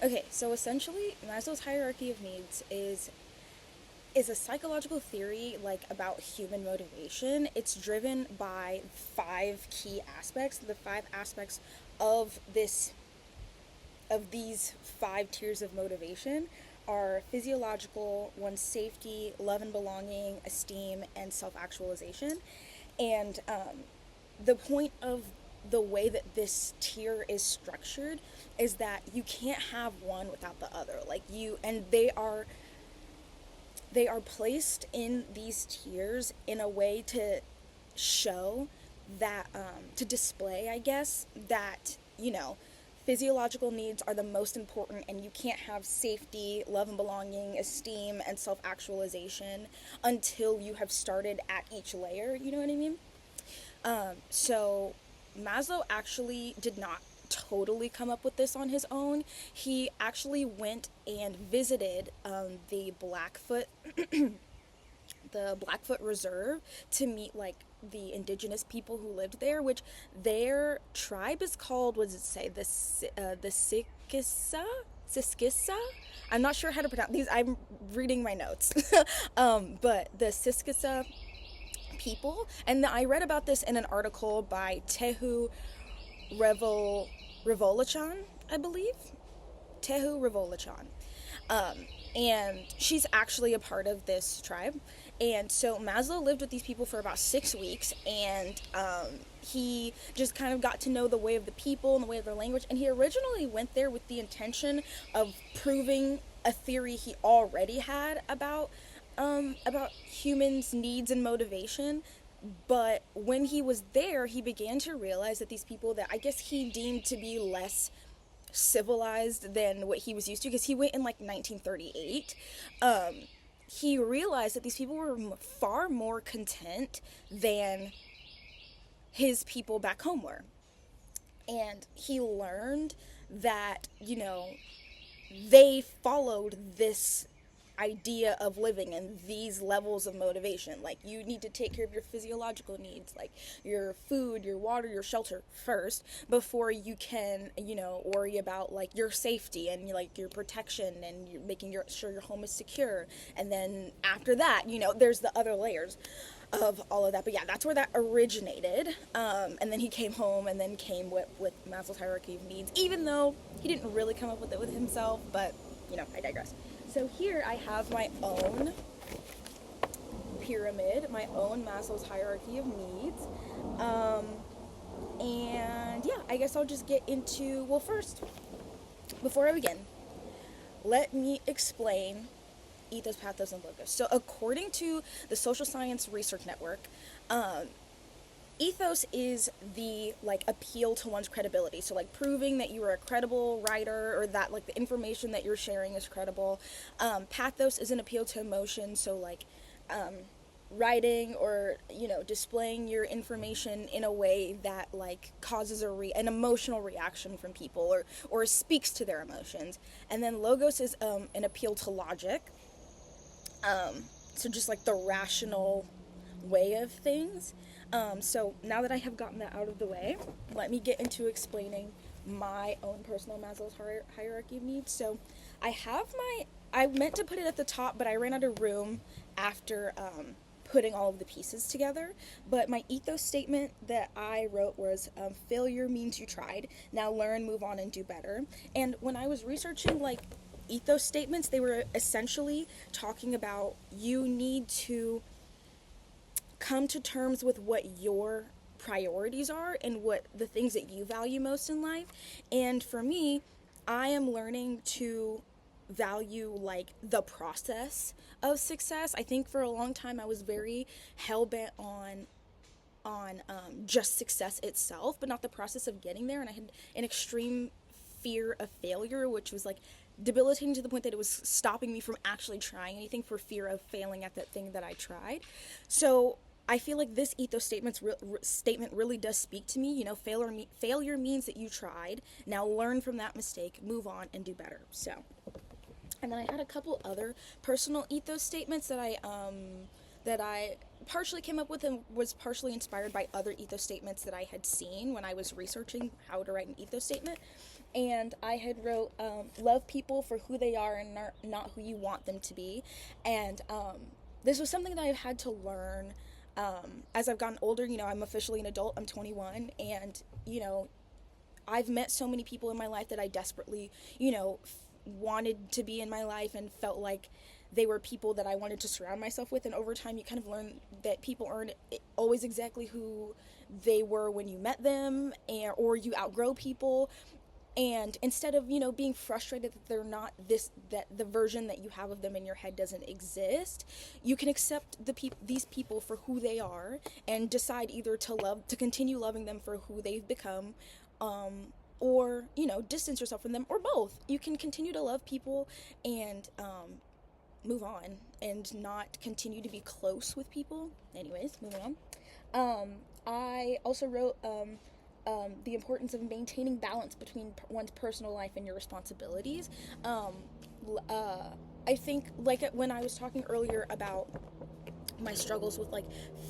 Okay, so essentially, Maslow's hierarchy of needs is a psychological theory like about human motivation. It's driven by five key aspects. The five aspects of this of these five tiers of motivation are physiological, one's safety, love and belonging, esteem, and self-actualization. And the point of the way that this tier is structured is that you can't have one without the other. Like you, and they are placed in these tiers in a way to show that to display, I guess, that physiological needs are the most important, and you can't have safety, love and belonging, esteem, and self-actualization until you have started at each layer. You know what I mean? So Maslow actually did not totally come up with this on his own. He actually went and visited the Blackfoot Reserve to meet like the indigenous people who lived there, which their tribe is called. What does it say? The Siskissa. I'm not sure how to pronounce these. I'm reading my notes, but the Siskissa people, and I read about this in an article by Tehu Revolachan, I believe. Tehu Revolachan. And she's actually a part of this tribe. And so Maslow lived with these people for about 6 weeks, and he just kind of got to know the way of the people and the way of their language. And he originally went there with the intention of proving a theory he already had about humans' needs and motivation. But when he was there, he began to realize that these people that I guess he deemed to be less civilized than what he was used to, because he went in like 1938, he realized that these people were far more content than his people back home were. And he learned that, they followed this idea of living and these levels of motivation. Like, you need to take care of your physiological needs, like your food, your water, your shelter first, before you can, worry about like your safety and like your protection, and you're making sure your home is secure. And then after that, there's the other layers of all of that. But yeah, that's where that originated. And then he came home and then came with Maslow's hierarchy of needs, even though he didn't really come up with it with himself. But I digress. So here I have my own pyramid, my own Maslow's hierarchy of needs. And yeah, I guess I'll just get into, well, first, before I begin, let me explain ethos, pathos, and logos. So according to the Social Science Research Network, ethos is the like appeal to one's credibility, so like proving that you are a credible writer, or that like the information that you're sharing is credible. Pathos is an appeal to emotion, so like writing or displaying your information in a way that like causes an emotional reaction from people, or speaks to their emotions. And then logos is an appeal to logic, so just like the rational way of things. So now that I have gotten that out of the way, let me get into explaining my own personal Maslow's hierarchy of needs. So I meant to put it at the top, but I ran out of room after putting all of the pieces together. But my ethos statement that I wrote was, failure means you tried. Now learn, move on, and do better. And when I was researching like ethos statements, they were essentially talking about you need to come to terms with what your priorities are and what the things that you value most in life. And for me, I am learning to value like the process of success. I think for a long time I was very hell-bent on just success itself, but not the process of getting there. And I had an extreme fear of failure, which was like debilitating to the point that it was stopping me from actually trying anything, for fear of failing at that thing that I tried. So I feel like this ethos statement really does speak to me. Failure means that you tried. Now learn from that mistake, move on, and do better. So, and then I had a couple other personal ethos statements that I partially came up with and was partially inspired by other ethos statements that I had seen when I was researching how to write an ethos statement. And I had wrote, love people for who they are and not who you want them to be. And this was something that I've had to learn as I've gotten older. I'm officially an adult. I'm 21. And, I've met so many people in my life that I desperately, wanted to be in my life and felt like they were people that I wanted to surround myself with. And over time, you kind of learn that people aren't always exactly who they were when you met them, or you outgrow people. And instead of, being frustrated that they're not that the version that you have of them in your head doesn't exist, you can accept these people for who they are and decide either to continue loving them for who they've become, or, distance yourself from them, or both. You can continue to love people and, move on and not continue to be close with people. Anyways, moving on. I also wrote, the importance of maintaining balance between one's personal life and your responsibilities. I think, like when I was talking earlier about my struggles with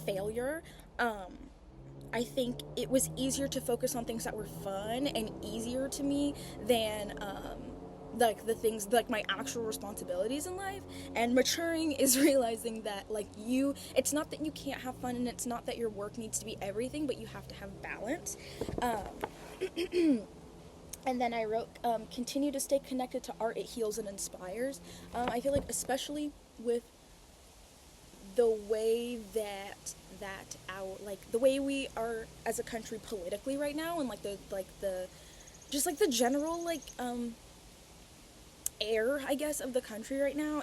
failure, I think it was easier to focus on things that were fun and easier to me than the things my actual responsibilities in life. And maturing is realizing that it's not that you can't have fun, and it's not that your work needs to be everything, but you have to have balance. And then I wrote, continue to stay connected to art. It heals and inspires. I feel like, especially with the way that the way we are as a country politically right now, and the general air, I guess, of the country right now,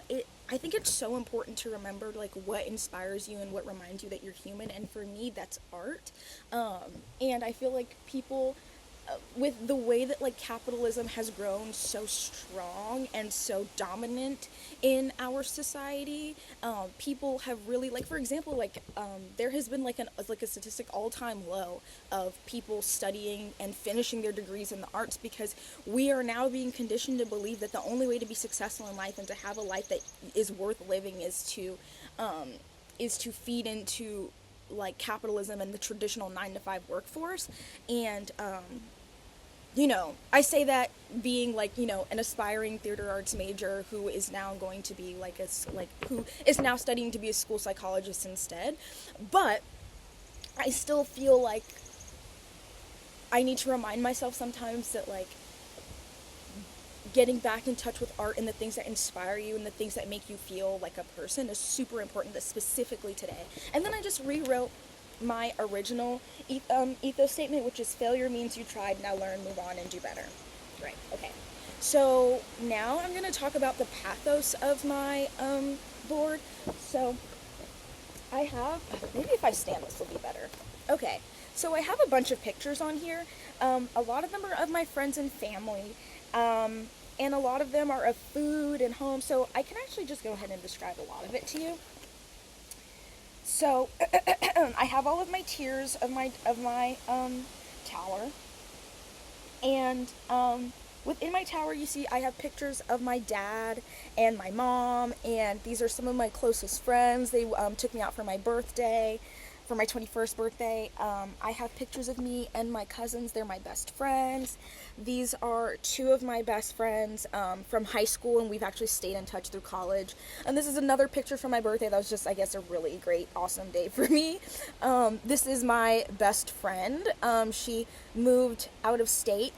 I think it's so important to remember what inspires you and what reminds you that you're human. And for me, that's art. And I feel like people, with the way that capitalism has grown so strong and so dominant in our society, people have really, for example, there has been a statistic all-time low of people studying and finishing their degrees in the arts, because we are now being conditioned to believe that the only way to be successful in life and to have a life that is worth living is to feed into capitalism and the traditional 9-to-5 workforce. And I say that being an aspiring theater arts major who is now going to be who is now studying to be a school psychologist instead. But I still feel like I need to remind myself sometimes that getting back in touch with art and the things that inspire you and the things that make you feel like a person is super important, specifically today. And then I just rewrote my original ethos statement, which is failure means you tried, now learn, move on, and do better. Right, okay. So now I'm going to talk about the pathos of my board. So I have, maybe if I stand this will be better. Okay, so I have a bunch of pictures on here. A lot of them are of my friends and family, and a lot of them are of food and home. So I can actually just go ahead and describe a lot of it to you. So I have all of my tiers of my tower, and within my tower you see I have pictures of my dad and my mom, and these are some of my closest friends. They took me out for my birthday, for my 21st birthday. I have pictures of me and my cousins. They're my best friends. These are two of my best friends from high school, and we've actually stayed in touch through college. And this is another picture from my birthday. That was just, I guess, a really great, awesome day for me. This is my best friend. She moved out of state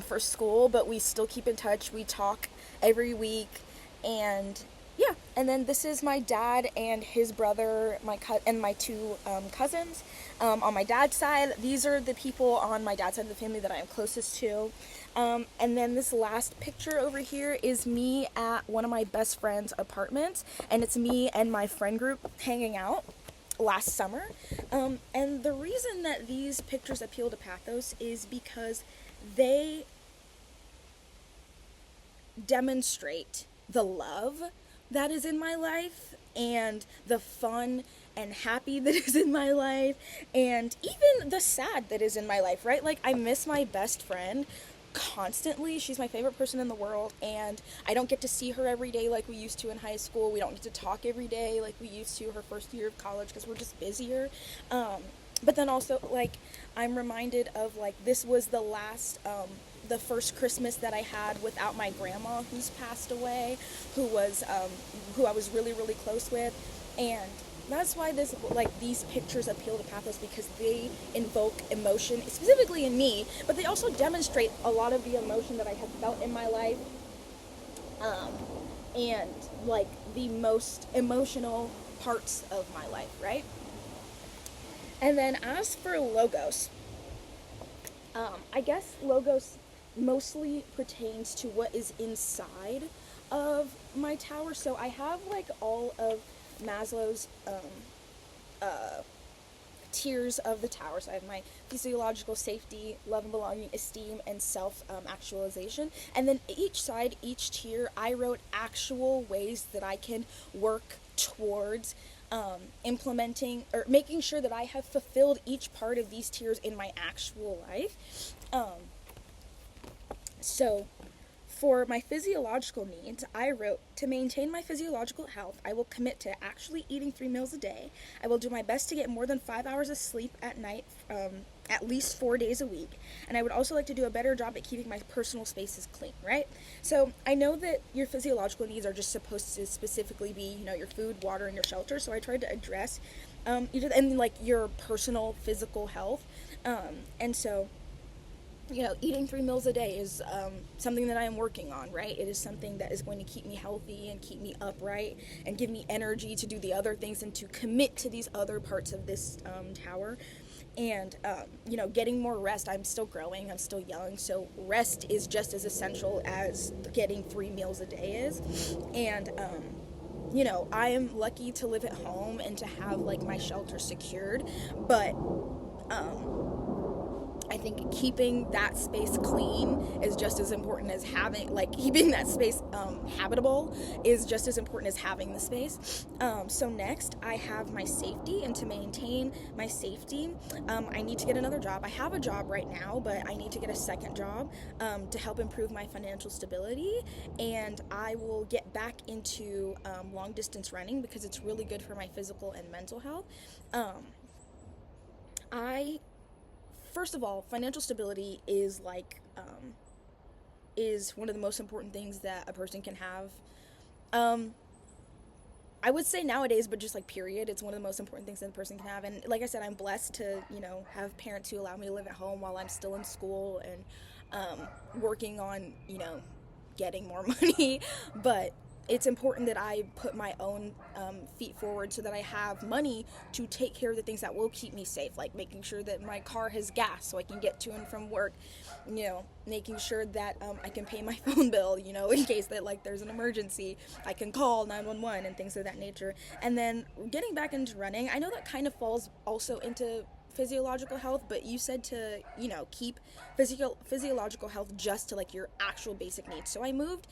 for school, but we still keep in touch. We talk every week, and yeah. And then this is my dad and his brother, and my two cousins. On my dad's side, these are the people on my dad's side of the family that I am closest to. And then this last picture over here is me at one of my best friend's apartments, and it's me and my friend group hanging out last summer. And the reason that these pictures appeal to pathos is because they demonstrate the love that is in my life, and the fun and happy that is in my life, and even the sad that is in my life, right? I miss my best friend constantly. She's my favorite person in the world, and I don't get to see her every day like we used to in high school. We don't get to talk every day like we used to her first year of college because we're just busier. But then also, like, I'm reminded of, like, this was the first Christmas that I had without my grandma, who's passed away, who I was really, really close with. And that's why these pictures appeal to pathos, because they invoke emotion, specifically in me, but they also demonstrate a lot of the emotion that I have felt in my life, and, like, the most emotional parts of my life, right? And then as for logos, I guess logos mostly pertains to what is inside of my tower. So I have, like, all of Maslow's tiers of the tower. So I have my physiological safety, love and belonging, esteem, and self-actualization. And then each tier, I wrote actual ways that I can work towards implementing or making sure that I have fulfilled each part of these tiers in my actual life. So for my physiological needs, I wrote, to maintain my physiological health, I will commit to actually eating 3 meals a day. I will do my best to get more than 5 hours of sleep at night, at least 4 days a week. And I would also like to do a better job at keeping my personal spaces clean, right? So I know that your physiological needs are just supposed to specifically be, your food, water, and your shelter. So I tried to address, your personal physical health. And so, eating 3 meals a day is something that I am working on, right? It is something that is going to keep me healthy and keep me upright and give me energy to do the other things and to commit to these other parts of this tower. And, getting more rest. I'm still growing. I'm still young. So rest is just as essential as getting 3 meals a day is. And, I am lucky to live at home and to have, like, my shelter secured. But, I think keeping that space clean is just as important as keeping that space habitable is just as important as having the space. So next, I have my safety, and to maintain my safety, I need to get another job. I have a job right now, but I need to get a second job to help improve my financial stability, and I will get back into long distance running because it's really good for my physical and mental health. First of all, financial stability is is one of the most important things that a person can have. I would say nowadays, but just period, it's one of the most important things that a person can have. And like I said, I'm blessed to, have parents who allow me to live at home while I'm still in school and working on, getting more money. But it's important that I put my own feet forward so that I have money to take care of the things that will keep me safe, like making sure that my car has gas so I can get to and from work, making sure that I can pay my phone bill, in case that there's an emergency, I can call 911 and things of that nature. And then getting back into running, I know that kind of falls also into physiological health, but you said to, keep physiological health just to your actual basic needs. So I moved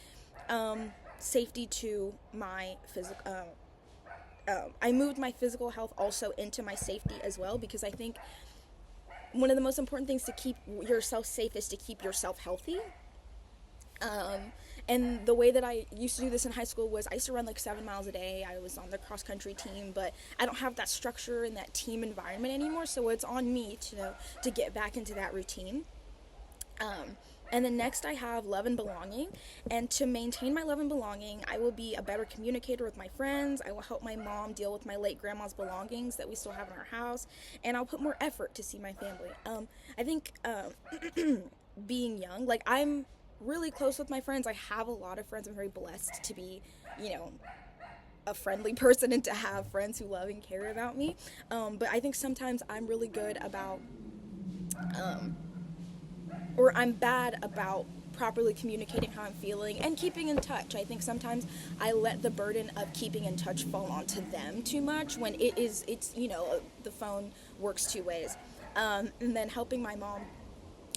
safety to my physical. I moved my physical health also into my safety as well, because I think one of the most important things to keep yourself safe is to keep yourself healthy. And the way that I used to do this in high school was I used to run 7 miles a day. I was on the cross country team, but I don't have that structure and that team environment anymore. So it's on me to get back into that routine. And then next I have love and belonging. And to maintain my love and belonging, I will be a better communicator with my friends. I will help my mom deal with my late grandma's belongings that we still have in our house. And I'll put more effort to see my family. I think being young, I'm really close with my friends. I have a lot of friends. I'm very blessed to be, a friendly person and to have friends who love and care about me. But I think sometimes I'm really good about... or I'm bad about properly communicating how I'm feeling and keeping in touch. I think sometimes I let the burden of keeping in touch fall onto them too much when it's the phone works two ways. And then helping my mom.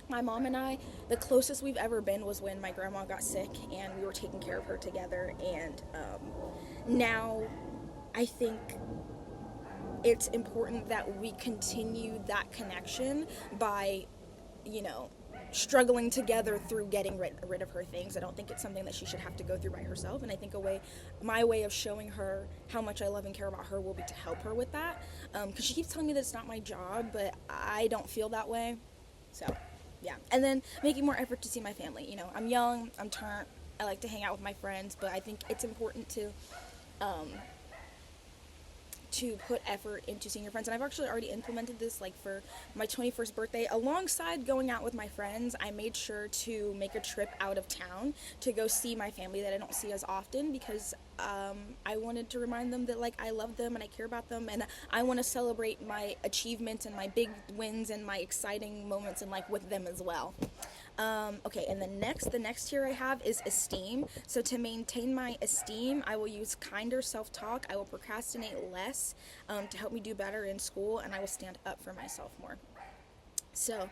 My mom and I, the closest we've ever been was when my grandma got sick and we were taking care of her together. And now I think it's important that we continue that connection by, struggling together through getting rid of her things. I don't think it's something that she should have to go through by herself. And I think my way of showing her how much I love and care about her will be to help her with that. Because she keeps telling me that it's not my job, but I don't feel that way. So, yeah. And then making more effort to see my family. You know, I'm young, I'm turnt, I like to hang out with my friends, but I think it's important to put effort into seeing your friends. And I've actually already implemented this, like for my 21st birthday. Alongside going out with my friends, I made sure to make a trip out of town to go see my family that I don't see as often, because I wanted to remind them that, like, I love them and I care about them, and I want to celebrate my achievements and my big wins and my exciting moments in life with them as well. Okay, and the next tier I have is esteem. So to maintain my esteem, I will use kinder self-talk. I will procrastinate less to help me do better in school, and I will stand up for myself more. So,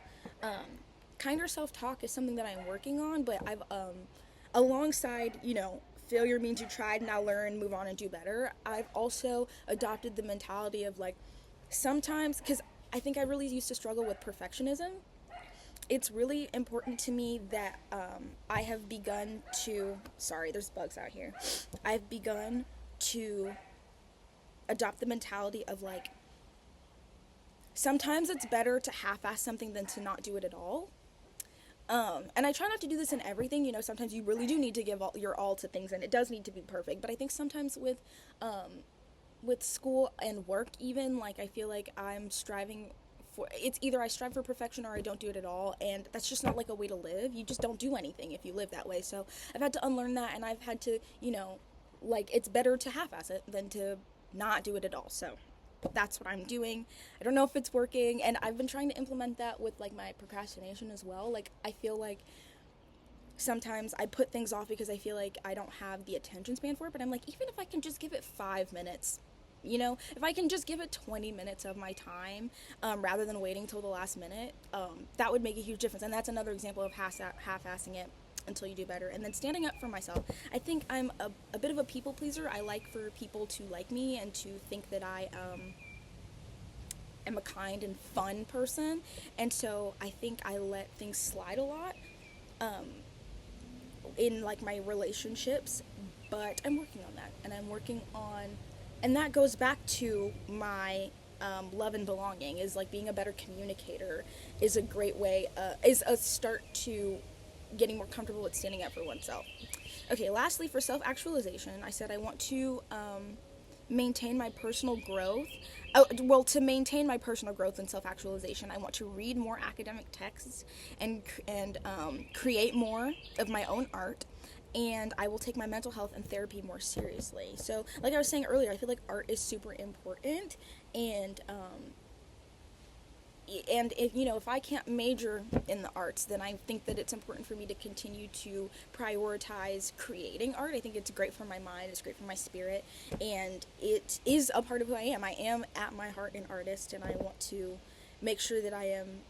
kinder self-talk is something that I'm working on, but I've, alongside, you know, failure means you tried, now learn, move on, and do better, I've also adopted the mentality of, like, sometimes, because I think I really used to struggle with perfectionism. It's really important to me that I have begun to, sorry, there's bugs out here. I've begun to adopt the mentality of, like, sometimes it's better to half-ass something than to not do it at all. And I try not to do this in everything. You know, sometimes you really do need to give your all to things, and it does need to be perfect. But I think sometimes with school and work even, like, I feel like I'm striving for, it's either I strive for perfection or I don't do it at all, and that's just not, like, a way to live. You just don't do anything if you live that way. So I've had to unlearn that, and I've had to, you know, like, it's better to half-ass it than to not do it at all. So that's what I'm doing. I don't know if it's working, and I've been trying to implement that with, like, my procrastination as well. Like, I feel like sometimes I put things off because I feel like I don't have the attention span for it, but I'm like, even if I can just give it 5 minutes, you know, if I can just give it 20 minutes of my time, rather than waiting till the last minute, that would make a huge difference. And that's another example of half-assing it until you do better. And then standing up for myself. I think I'm a bit of a people pleaser. I like for people to like me and to think that I am a kind and fun person. And so I think I let things slide a lot in, like, my relationships. But I'm working on that. And I'm working on, and that goes back to my love and belonging, is, like, being a better communicator is a great way, is a start to getting more comfortable with standing up for oneself. Okay, lastly, for self-actualization, I said I want to maintain my personal growth. To maintain my personal growth and self-actualization, I want to read more academic texts and create more of my own art. And I will take my mental health and therapy more seriously. So, like I was saying earlier, I feel like art is super important, and if, you know, if I can't major in the arts, then I think that it's important for me to continue to prioritize creating art. I think it's great for my mind, it's great for my spirit, and it is a part of who I am. I am at my heart an artist, and I want to make sure that I am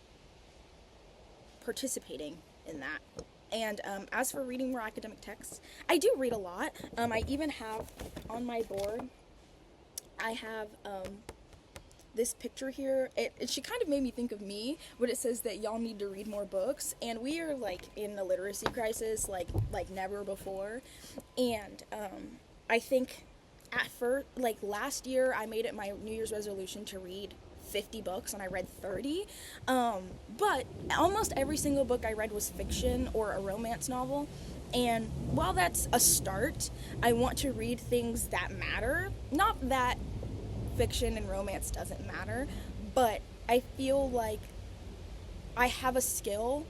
participating in that. And as for reading more academic texts, I do read a lot. I even have on my board, I have this picture here. She kind of made me think of me when it says that y'all need to read more books, and we are, like, in a literacy crisis like never before. And I think at first, like, last year, I made it my New Year's resolution to read 50 books, and I read 30, but almost every single book I read was fiction or a romance novel. And while that's a start, I want to read things that matter. Not that fiction and romance doesn't matter, but I feel like I have a skill.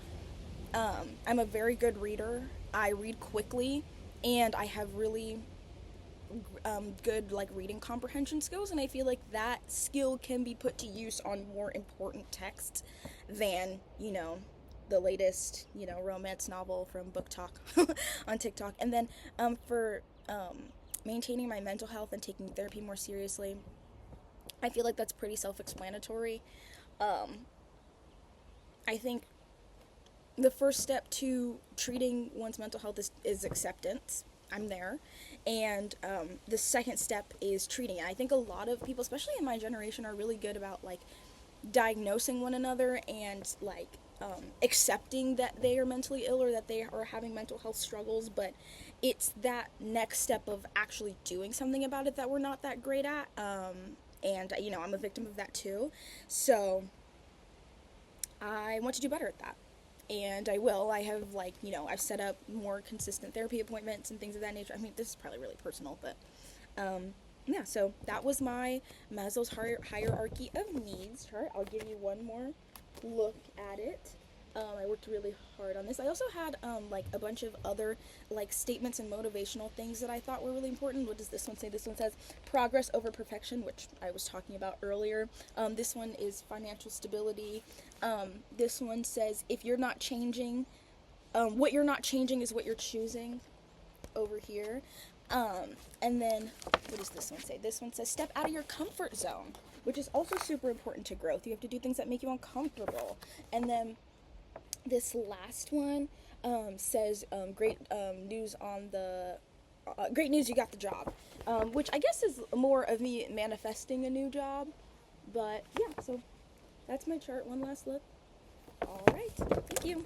I'm a very good reader. I read quickly, and I have really good, like, reading comprehension skills, and I feel like that skill can be put to use on more important texts than, you know, the latest, you know, romance novel from Book Talk on TikTok. And then for maintaining my mental health and taking therapy more seriously, I feel like that's pretty self-explanatory. I think the first step to treating one's mental health is acceptance. I'm there. And the second step is treating it. I think a lot of people, especially in my generation, are really good about, like, diagnosing one another and, like, accepting that they are mentally ill or that they are having mental health struggles, but it's that next step of actually doing something about it that we're not that great at. And, you know, I'm a victim of that too. So I want to do better at that. And I will. I have, like, you know, I've set up more consistent therapy appointments and things of that nature. I mean, this is probably really personal, but yeah, so that was my Maslow's hierarchy of needs chart. I'll give you one more look at it. I worked really hard on this. I also had like a bunch of other like statements and motivational things that I thought were really important. What does this one say? This one says progress over perfection, which I was talking about earlier. This one is financial stability. This one says if you're not changing, what you're not changing is what you're choosing over here. And then, what does this one say? This one says step out of your comfort zone, which is also super important to growth. You have to do things that make you uncomfortable. And then this last one says great news on the great news, you got the job, which I guess is more of me manifesting a new job. But yeah, so that's my chart. One last look. All right, thank you.